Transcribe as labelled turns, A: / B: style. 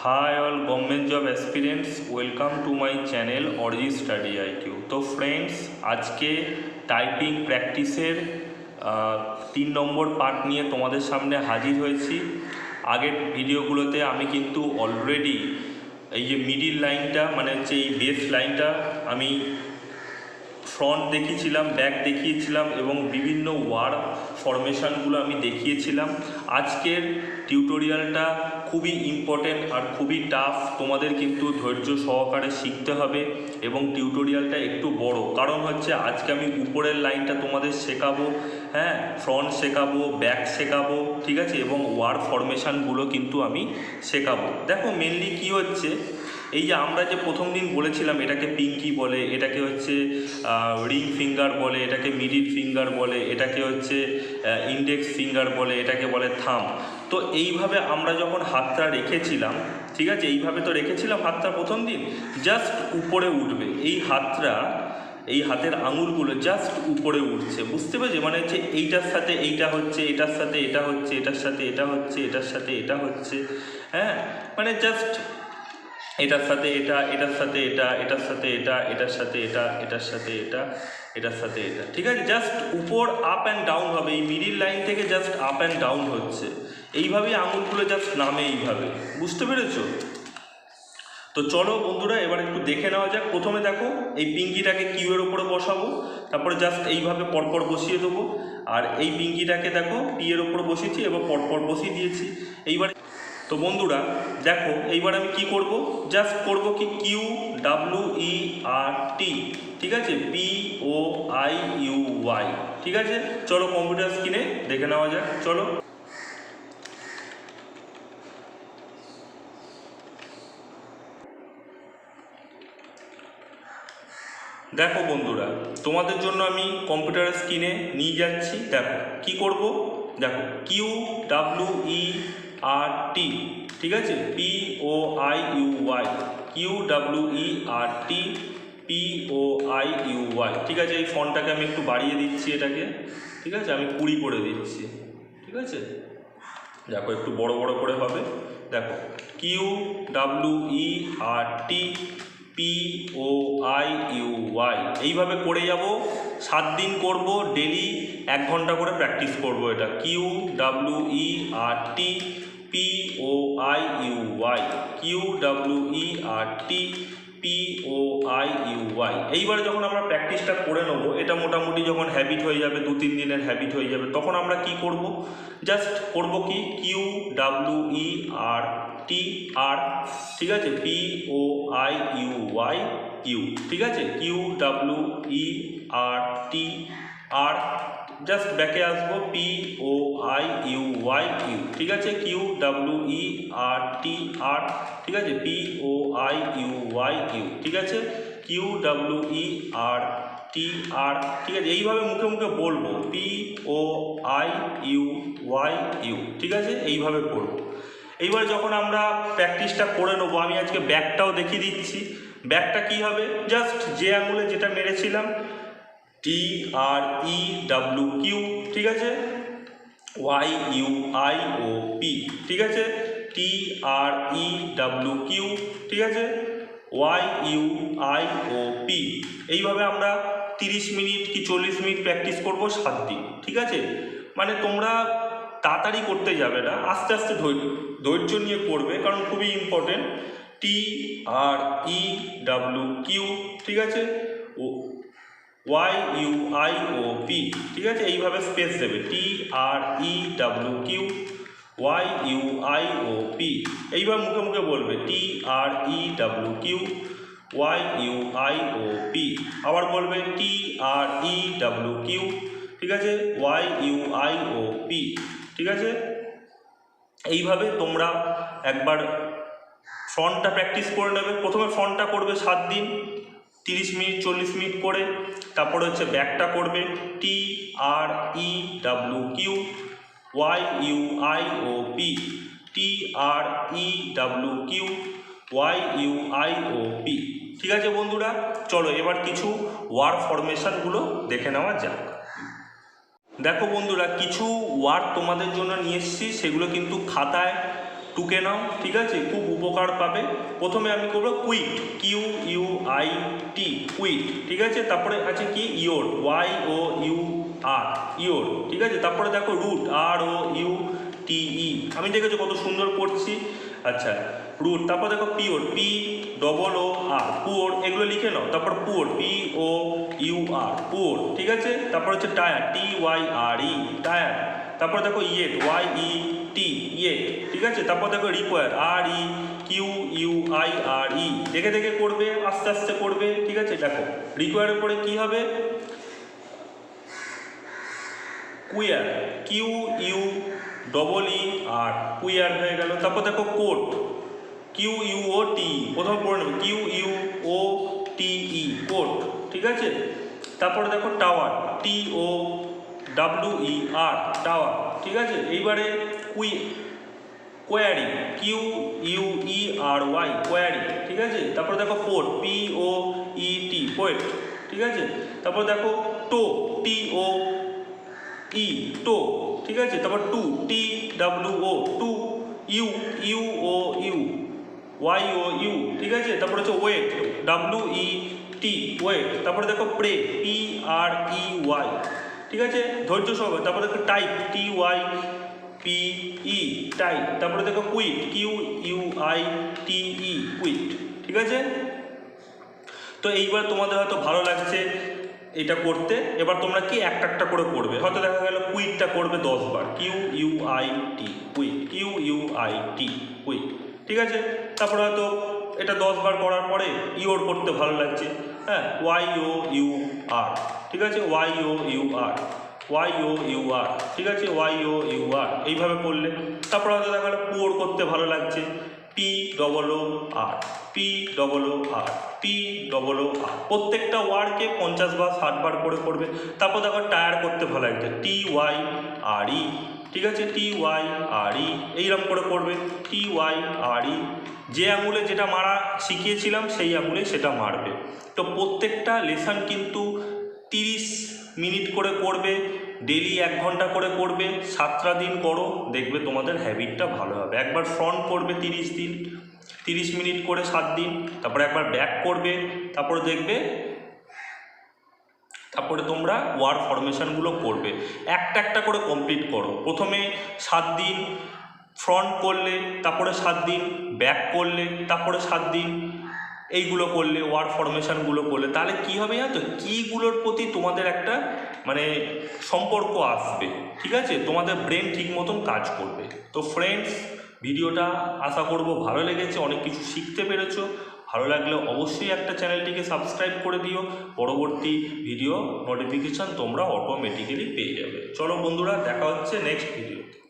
A: Hi all government job aspirants, welcome to my channel ARIJIT Study IQ। तो friends आज के typing प्रैक्टिसेर 3 নম্বর part নিয়ে তোমাদের সামনে হাজির হয়েছি। আগের ভিডিওগুলোতে আমি কিন্তু অলরেডি এই যে মিডিল লাইনটা মানে হচ্ছে এই বেস লাইনটা আমি ফ্রন্ট দেখিয়েছিলাম, ব্যাক দেখিয়েছিলাম এবং বিভিন্ন ওয়ার্ড ফরমেশনগুলো আমি দেখিয়েছিলাম। আজকের টিউটোরিয়ালটা খুবই ইম্পর্টেন্ট আর খুবই টাফ, তোমাদের কিন্তু ধৈর্য সহকারে শিখতে হবে এবং টিউটোরিয়ালটা একটু বড়, কারণ হচ্ছে আজকে আমি উপরের লাইনটা তোমাদের শেখাবো, হ্যাঁ, ফ্রন্ট শেখাবো, ব্যাক শেখাবো, ঠিক আছে, এবং ওয়ার্ড ফরমেশনগুলো কিন্তু আমি শেখাবো। দেখো মেনলি কি হচ্ছে, এই যে আমরা যে প্রথম দিন বলেছিলাম এটাকে পিঙ্কি বলে, এটাকে হচ্ছে রিং ফিঙ্গার বলে, এটাকে মিডিল ফিঙ্গার বলে, এটাকে হচ্ছে ইন্ডেক্স ফিঙ্গার বলে, এটাকে বলে থাম। তো এইভাবে আমরা যখন হাতটা রেখেছিলাম, ঠিক আছে, এইভাবে তো রেখেছিলাম হাতটা প্রথম দিন, জাস্ট উপরে উঠবে এই হাতটা, এই হাতের আঙুলগুলো জাস্ট উপরে উঠছে, বুঝতে পেরেছি? মানে হচ্ছে এইটার সাথে এইটা হচ্ছে, এটার সাথে এটা হচ্ছে, এটার সাথে এটা হচ্ছে, এটার সাথে এটা হচ্ছে, হ্যাঁ, মানে জাস্ট এটার সাথে এটা, এটার সাথে এটা, এটার সাথে এটা, এটার সাথে এটা, এটার সাথে এটা, এটার সাথে এটা, ঠিক আছে, জাস্ট উপর আপ অ্যান্ড ডাউন হবে, এই মিডিল লাইন থেকে জাস্ট আপ অ্যান্ড ডাউন হচ্ছে, এইভাবেই আঙুলগুলো জাস্ট নামে এইভাবে, বুঝতে পেরেছো? তো চলো বন্ধুরা এবার একটু দেখে নেওয়া যাক। প্রথমে দেখো এই পিঙ্কিটাকে কিউ এর ওপরে বসাবো, তারপরে জাস্ট এইভাবে পরপর বসিয়ে দেবো, আর এই পিঙ্কিটাকে দেখো পি এর ওপরে বসিয়েছি, এবার পরপর বসিয়ে দিয়েছি। এইবার তো বন্ধুরা দেখো এইবার আমি কি করব, জাস্ট করব কি Q W E R T, ঠিক আছে, P O I U Y, ঠিক আছে। চলো কম্পিউটার স্ক্রিনে দেখে নেওয়া যাক, চলো। দেখো বন্ধুরা তোমাদের জন্য আমি কম্পিউটার স্ক্রিনে নিয়ে যাচ্ছি, দেখো কি করব, দেখো Q W E R T, ঠিক আছে, P O I U Y, Q W E R T P O I U Y, ঠিক আছে। এই ফন্টটাকে আমি একটু বাড়িয়ে দিচ্ছি, এটাকে, ঠিক আছে, আমি 20 করে দিচ্ছি, ঠিক আছে, দেখো একটু বড় বড় করে হবে, দেখো Q W E R T P O I U Y, এইভাবে করে যাব, 7 দিন করব, ডেলি 1 ঘন্টা করে প্র্যাকটিস করব। এটা Q W E R T P O I U Y, Q W E R T P O I U Y. এইবারে যখন আমরা প্র্যাকটিসটা করে নেবো, এটা মোটামুটি যখন হ্যাবিট হয়ে যাবে, 2-3 দিনের হ্যাবিট হয়ে যাবে, তখন আমরা কি করব, জাস্ট করব কি Q W E R T R, ঠিক আছে, P O I U Y U, ঠিক আছে, Q W E R T R, just ব্যাকে আসবো, P O I U Y U, ঠিক আছে, Q W E R T R, ঠিক আছে, P O I U Y U, ঠিক আছে, Q W E R T R, ঠিক আছে, এইভাবে মুখে মুখে বলবো, P O I U Y U, ঠিক আছে, এইভাবে পড়বো। এইবার যখন আমরা প্র্যাকটিসটা করে নেবো, আমি আজকে ব্যাকটাও দেখিয়ে দিচ্ছি। ব্যাকটা কি হবে, জাস্ট যে আঙুলে যেটা মেরেছিলাম, টি আর ই ডাব্লিউ কিউ, ঠিক আছে, Y U I O P, ঠিক আছে, T R E W Q, ঠিক আছে, Y U I O P. এইভাবে আমরা 30 মিনিট কি 40 মিনিট প্র্যাকটিস করবো 7 দিন, ঠিক আছে। মানে তোমরা তাড়াতাড়ি করতে যাবে না, আস্তে আস্তে ধৈর্য নিয়ে করবে, কারণ খুবই important. T R E W Q, ঠিক আছে, ও Y U I O P, ঠিক আছে, এইভাবে স্পেস দেবে, T R E W Q Y U I O P, এইভাবে মুখে মুখে বলবে, T R E W Q Y U I O P, আবার বলবে T R E W Q, ঠিক আছে, Y U I O P, ঠিক আছে। এইভাবে তোমরা একবার ফ্রন্টটা প্র্যাকটিস করে নেবে। প্রথমে ফ্রন্টটা করবে 7 দিন, 30 মিনিট 40 মিনিট করে, তারপরে হচ্ছে ব্যাকটা করবে, T R E W Q Y U I O P, T R E W Q Y U I O P, ঠিক আছে বন্ধুরা। চলো এবার কিছু ওয়ার্ড ফরমেশনগুলো দেখে নেওয়া যাক। দেখো বন্ধুরা কিছু ওয়ার্ড তোমাদের জন্য নিয়ে এসেছি, সেগুলো কিন্তু খাতায় টুকে নাও, ঠিক আছে, খুব উপকার পাবে। প্রথমে আমি করবো কুইট, QUIT, কুইট, ঠিক আছে। তারপরে আছে কি ইওর, YOUR, ইওর, ঠিক আছে। তারপরে দেখো রুট, ROUTE, আমি দেখেছো কত সুন্দর পড়ছি। আচ্ছা, রুট। তারপর দেখো পিওর, POOR, পুওর, এগুলো লিখে নাও। তারপর পুওর, POUR, পুওর, ঠিক আছে। তারপর হচ্ছে টায়ার, TYRE, টায়ার। তারপর দেখো ইয়েট, YET, ইয়েট, ঠিক আছে। তারপর দেখো রিকোয়ার, REQUIRE, দেখে দেখে করবে, আস্তে আস্তে করবে, ঠিক আছে। দেখো রিকোয়ারের পরে কি হবে, কুয়ার, QUEER, কুয়ার হয়ে গেল। তারপর দেখো কোট, QUOTE, প্রথমে পড়ে নেবে, QUOTE, কোট, ঠিক আছে। তারপরে দেখো টাওয়ার, TOWER, টাওয়ার, ঠিক আছে। এইবারে কোয়ারি, QUERY, কোয়ারি, ঠিক আছে। তারপরে দেখো পোর্ট, POET, পোয়েট, ঠিক আছে। তারপর দেখো টো, TOE, টো, ঠিক আছে। তারপর two, TWO, two, UOU, YOU, ঠিক আছে। তারপর হচ্ছে ওয়েট, WET, ওয়েট। তারপরে দেখো প্রে, PREY, ঠিক আছে, ধৈর্য সহকারে। তারপরে দেখো টাইপ, TYPE, টাইপ। তারপরে দেখো কুইট, QUITE, কুইট, ঠিক আছে। তো এইবার তোমাদের হয়তো ভালো লাগছে এটা করতে। এবার তোমরা কি একটা একটা করে করবে, হয়তো দেখা গেল কুইটটা করবে 10 বার, QUIT, কুইট, QUIT, কুইট, ঠিক আছে। তারপরে হয়তো এটা 10 বার করার পরে ইওর করতে ভালো লাগছে, হ্যাঁ, YOUR, ঠিক আছে, YOUR, ঠিক আছে, YOUR, এইভাবে করলে। তারপর হয়তো দেখা গেলো পুওর করতে ভালো লাগছে, POOR, প্রত্যেকটা ওয়ার্ডকে 50 বার 60 বার করে করবে। তারপর দেখো টায়ার করতে ভালো লাগছে, TYRE, ঠিক আছে, TYRE, এইরকম করে করবে, TYRE, যে আঙুলে যেটা মারা শিখিয়েছিলাম সেই আঙুলে সেটা মারবে। তো প্রত্যেকটা লেসন কিন্তু 30 মিনিট করে করবে, ডেলি 1 ঘন্টা করে করবে, 7টা দিন করো, দেখবে তোমাদের হ্যাবিটটা ভালো হবে। একবার ফ্রন্ট করবে 30 দিন, 30 মিনিট করে 7 দিন, তারপরে একবার ব্যাক করবে, তারপরে দেখবে, তারপরে তোমরা ওয়ার্ড ফরমেশনগুলো করবে, একটা একটা করে কমপ্লিট করো। প্রথমে 7 দিন ফ্রন্ট করলে, তারপরে 7 দিন ব্যাক করলে, তারপরে 7 দিন এইগুলো করলে, ওয়ার্ড ফরমেশনগুলো করলে, তাহলে কী হবে জানো তো, কীগুলোর প্রতি তোমাদের একটা মানে সম্পর্ক আসবে, ঠিক আছে, তোমাদের ব্রেন ঠিক মতন কাজ করবে। তো ফ্রেন্ডস, ভিডিওটা আশা করব ভালো লেগেছে, অনেক কিছু শিখতে পেরেছো। ভালো লাগলে অবশ্যই একটা চ্যানেলটিকে সাবস্ক্রাইব করে দিও, পরবর্তী ভিডিও নোটিফিকেশান তোমরা অটোমেটিক্যালি পেয়ে যাবে। চলো বন্ধুরা, দেখা হচ্ছে নেক্সট ভিডিও।